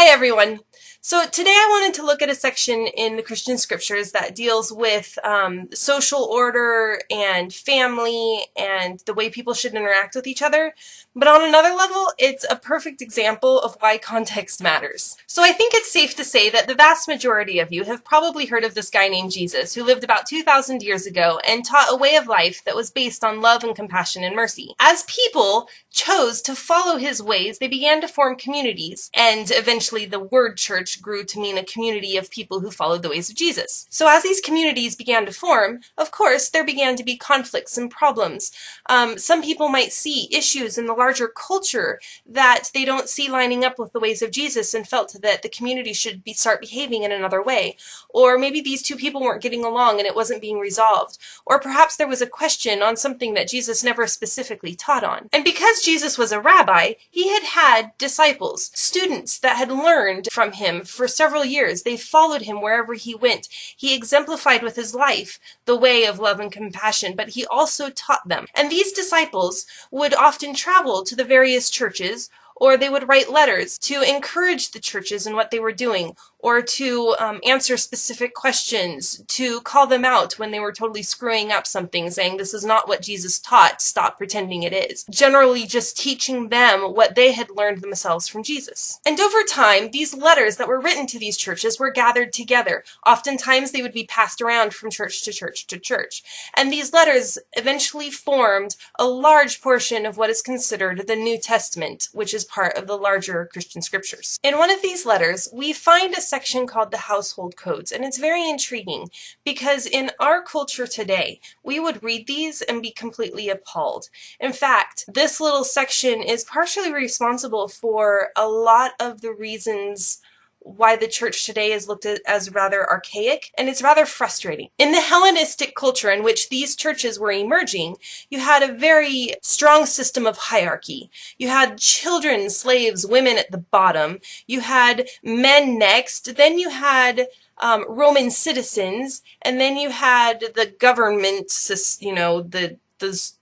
Hi everyone. So today I wanted to look at a section in the Christian scriptures that deals with social order and family and the way people should interact with each other. But on another level, it's a perfect example of why context matters. So I think it's safe to say that the vast majority of you have probably heard of this guy named Jesus, who lived about 2,000 years ago and taught a way of life that was based on love and compassion and mercy. As people chose to follow his ways, they began to form communities, and eventually the word church grew to mean a community of people who followed the ways of Jesus. So as these communities began to form, of course, there began to be conflicts and problems. Some people might see issues in the larger culture that they don't see lining up with the ways of Jesus and felt that the community should start behaving in another way. Or maybe these two people weren't getting along and it wasn't being resolved. Or perhaps there was a question on something that Jesus never specifically taught on. And because Jesus was a rabbi, he had disciples, students that had learned from him for several years. They followed him wherever he went. He exemplified with his life the way of love and compassion, but he also taught them. And these disciples would often travel to the various churches, or they would write letters to encourage the churches in what they were doing, or to answer specific questions, to call them out when they were totally screwing up something, saying this is not what Jesus taught, stop pretending it is. Generally just teaching them what they had learned themselves from Jesus. And over time, these letters that were written to these churches were gathered together. Oftentimes they would be passed around from church to church to church. And these letters eventually formed a large portion of what is considered the New Testament, which is part of the larger Christian scriptures. In one of these letters, we find a section called the Household Codes, and it's very intriguing because in our culture today, we would read these and be completely appalled. In fact, this little section is partially responsible for a lot of the reasons why the church today is looked at as rather archaic, and it's rather frustrating. In the Hellenistic culture in which these churches were emerging, you had a very strong system of hierarchy. You had children, slaves, women at the bottom. You had men next. Then you had Roman citizens, and then you had the government, the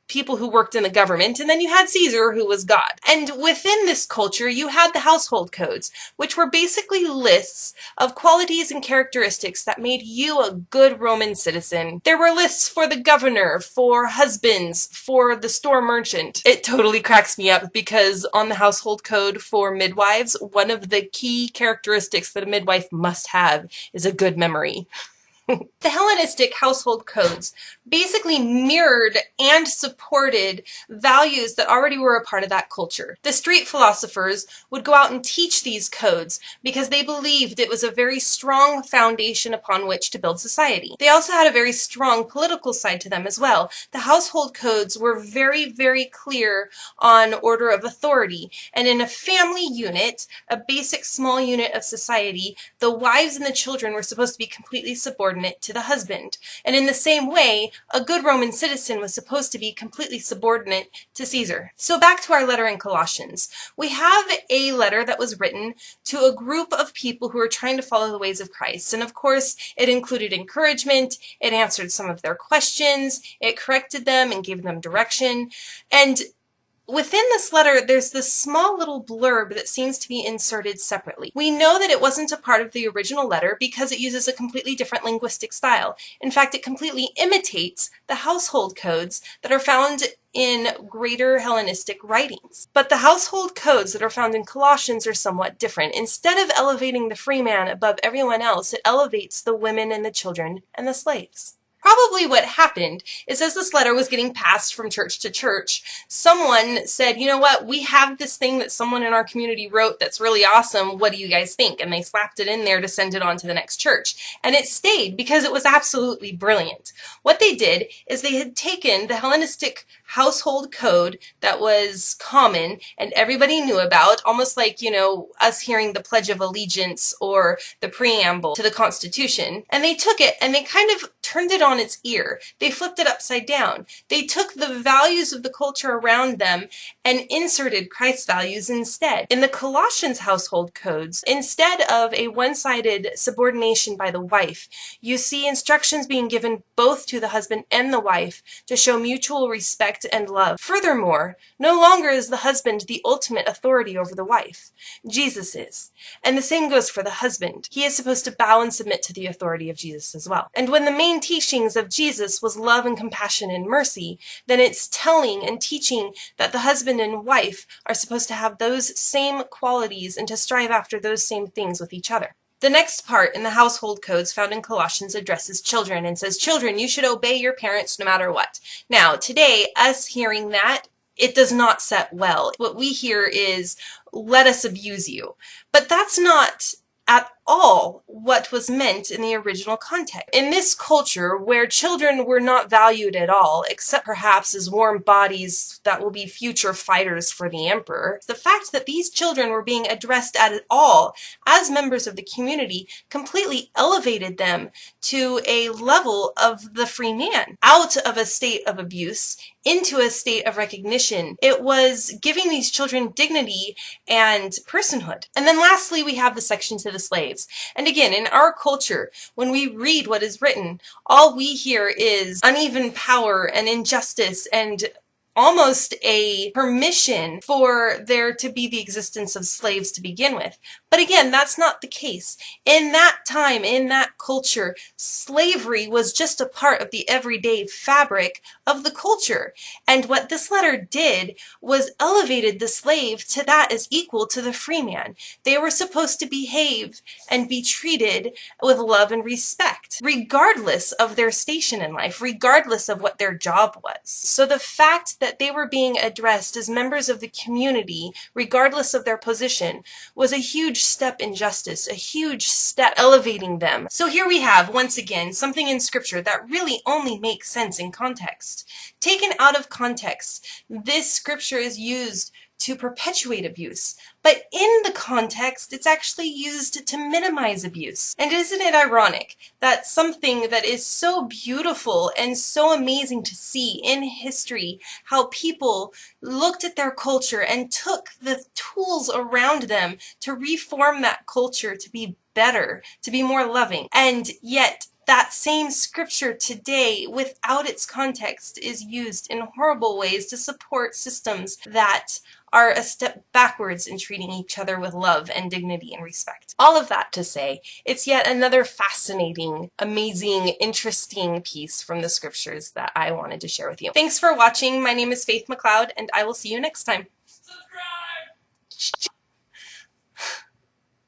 people who worked in the government, and then you had Caesar, who was God. And within this culture, you had the household codes, which were basically lists of qualities and characteristics that made you a good Roman citizen. There were lists for the governor, for husbands, for the store merchant. It totally cracks me up because on the household code for midwives, one of the key characteristics that a midwife must have is a good memory. The Hellenistic household codes basically mirrored and supported values that already were a part of that culture. The street philosophers would go out and teach these codes because they believed it was a very strong foundation upon which to build society. They also had a very strong political side to them as well. The household codes were very, very clear on order of authority. And in a family unit, a basic small unit of society, the wives and the children were supposed to be completely subordinate to the husband. And in the same way, a good Roman citizen was supposed to be completely subordinate to Caesar. So back to our letter in Colossians. We have a letter that was written to a group of people who are trying to follow the ways of Christ. And of course, it included encouragement, it answered some of their questions, it corrected them and gave them direction. And within this letter, there's this small little blurb that seems to be inserted separately. We know that it wasn't a part of the original letter because it uses a completely different linguistic style. In fact, it completely imitates the household codes that are found in greater Hellenistic writings. But the household codes that are found in Colossians are somewhat different. Instead of elevating the free man above everyone else, it elevates the women and the children and the slaves. Probably what happened is as this letter was getting passed from church to church, someone said, you know what, we have this thing that someone in our community wrote that's really awesome, what do you guys think? And they slapped it in there to send it on to the next church. And it stayed because it was absolutely brilliant. What they did is they had taken the Hellenistic household code that was common and everybody knew about, almost like, us hearing the Pledge of Allegiance or the preamble to the Constitution, and they took it and they kind of turned it on its ear. They flipped it upside down. They took the values of the culture around them and inserted Christ's values instead. In the Colossians household codes, instead of a one-sided subordination by the wife, you see instructions being given both to the husband and the wife to show mutual respect respect and love. Furthermore, no longer is the husband the ultimate authority over the wife. Jesus is. And the same goes for the husband. He is supposed to bow and submit to the authority of Jesus as well. And when the main teachings of Jesus was love and compassion and mercy, then it's telling and teaching that the husband and wife are supposed to have those same qualities and to strive after those same things with each other. The next part in the household codes found in Colossians addresses children and says, children, you should obey your parents no matter what. Now, today, us hearing that, it does not set well. What we hear is, let us abuse you. But that's not at all what was meant in the original context. In this culture, where children were not valued at all, except perhaps as warm bodies that will be future fighters for the emperor, the fact that these children were being addressed at all as members of the community completely elevated them to a level of the free man, out of a state of abuse into a state of recognition. It was giving these children dignity and personhood. And then lastly, we have the section to the slaves. And again, in our culture, when we read what is written, all we hear is uneven power and injustice and almost a permission for there to be the existence of slaves to begin with. But again, that's not the case. In that time, in that culture, slavery was just a part of the everyday fabric of the culture. And what this letter did was elevated the slave to that as equal to the free man. They were supposed to behave and be treated with love and respect, regardless of their station in life, regardless of what their job was. So the fact that they were being addressed as members of the community, regardless of their position, was a huge step in justice, a huge step elevating them. So here we have, once again, something in Scripture that really only makes sense in context. Taken out of context, this Scripture is used to perpetuate abuse. But in the context, it's actually used to minimize abuse. And isn't it ironic that something that is so beautiful and so amazing to see in history, how people looked at their culture and took the tools around them to reform that culture to be better, to be more loving, and yet that same Scripture today, without its context, is used in horrible ways to support systems that are a step backwards in treating each other with love and dignity and respect. All of that to say, it's yet another fascinating, amazing, interesting piece from the Scriptures that I wanted to share with you. Thanks for watching. My name is Faith McLeod, and I will see you next time. Subscribe!